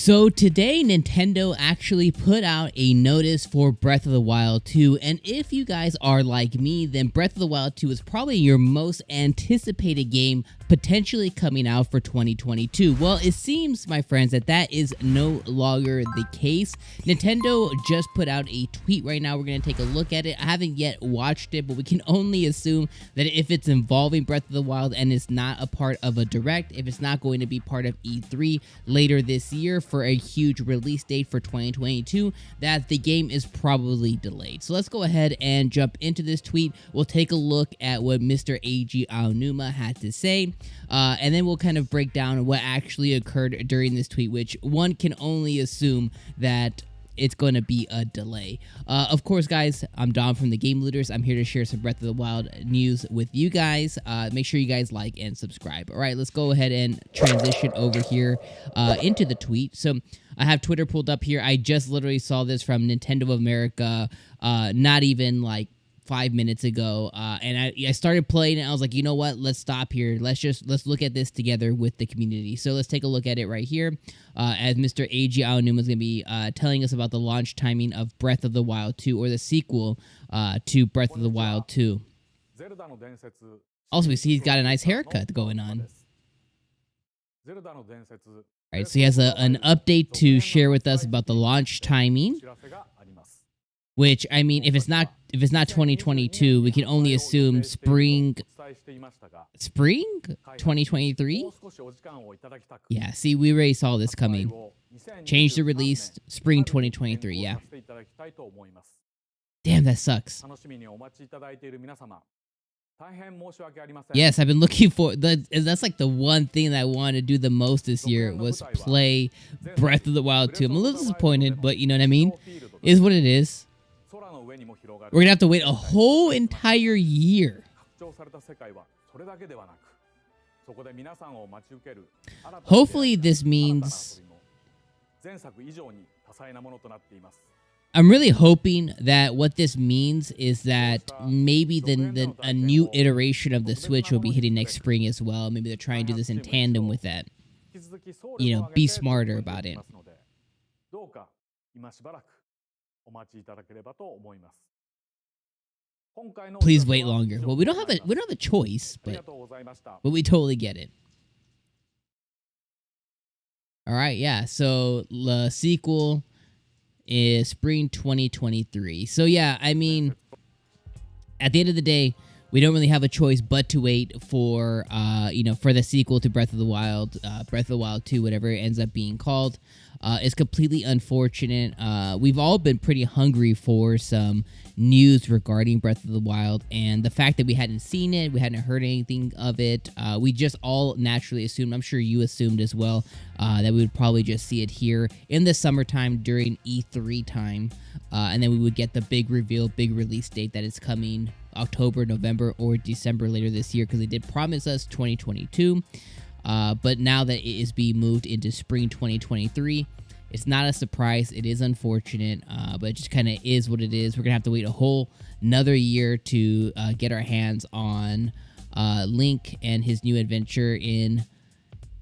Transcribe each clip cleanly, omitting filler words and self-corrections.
So today, Nintendo actually put out a notice for Breath of the Wild 2, and if you guys are like me, then Breath of the Wild 2 is probably your most anticipated game potentially coming out for 2022. Well, it seems, my friends, that is no longer the case. Nintendo just put out a tweet right now. We're going to take a look at it. I haven't yet watched it, but we can only assume that if it's involving Breath of the Wild and it's not a part of a Direct, if it's not going to be part of E3 later this year for a huge release date for 2022, that the game is probably delayed. So let's go ahead and jump into this tweet. We'll take a look at what Mr. Eiji Aonuma had to say, and then we'll kind of break down what actually occurred during this tweet, which one can only assume that it's going to be a delay. Of course, guys, I'm Dom from the Game Looters. I'm here to share some Breath of the Wild news with you guys. Make sure you guys like and subscribe. All right, let's go ahead and transition over here into the tweet. So I have Twitter pulled up here. I just literally saw this from Nintendo of America, not even like 5 minutes ago, and I started playing it. I was like, you know what, let's stop here, let's look at this together with the community. So let's take a look at it right here, as Mr. Eiji Aonuma is going to be telling us about the launch timing of Breath of the Wild 2, or the sequel to Breath of the Wild 2. Also, we see he's got a nice haircut going on. Alright, so he has an update to share with us about the launch timing, which, I mean, if it's not 2022, we can only assume spring 2023? Yeah, see, we already saw this coming. Change the release, spring 2023, yeah. Damn, that sucks. Yes, I've been looking for that's like the one thing that I wanted to do the most this year, was play Breath of the Wild 2. I'm a little disappointed, but you know what I mean? Is what it is. We're gonna have to wait a whole entire year. Hopefully this means, I'm really hoping that what this means is that maybe a new iteration of the Switch will be hitting next spring as well. Maybe they're trying to do this in tandem with that. You know, be smarter about it. Please wait longer. Well, we don't have a choice, but we totally get it. All right, yeah. So the sequel is spring 2023. So yeah, I mean, at the end of the day, we don't really have a choice but to wait for for the sequel to Breath of the Wild, Breath of the Wild 2, whatever it ends up being called. It's completely unfortunate. We've all been pretty hungry for some news regarding Breath of the Wild, and the fact that we hadn't seen it, we hadn't heard anything of it, we just all naturally assumed, I'm sure you assumed as well, that we would probably just see it here in the summertime during E3 time, and then we would get the big reveal, big release date that is coming October, November, or December later this year, because they did promise us 2022. But now that it is being moved into spring 2023, it's not a surprise. It is unfortunate, but it just kind of is what it is. We're going to have to wait a whole another year to get our hands on Link and his new adventure in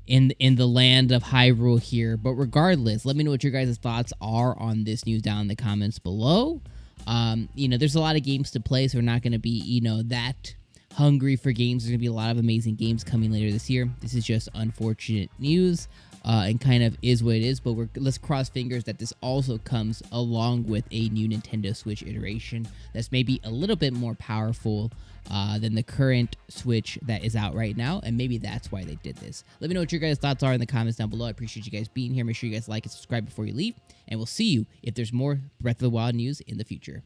the land of Hyrule here. But regardless, let me know what your guys' thoughts are on this news down in the comments below. There's a lot of games to play, so we're not going to be, that hungry for games. There's going to be a lot of amazing games coming later this year. This is just unfortunate news, and kind of is what it is, but let's cross fingers that this also comes along with a new Nintendo Switch iteration that's maybe a little bit more powerful than the current Switch that is out right now, and maybe that's why they did this. Let me know what your guys' thoughts are in the comments down below. I appreciate you guys being here. Make sure you guys like and subscribe before you leave, and we'll see you if there's more Breath of the Wild news in the future.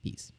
Peace.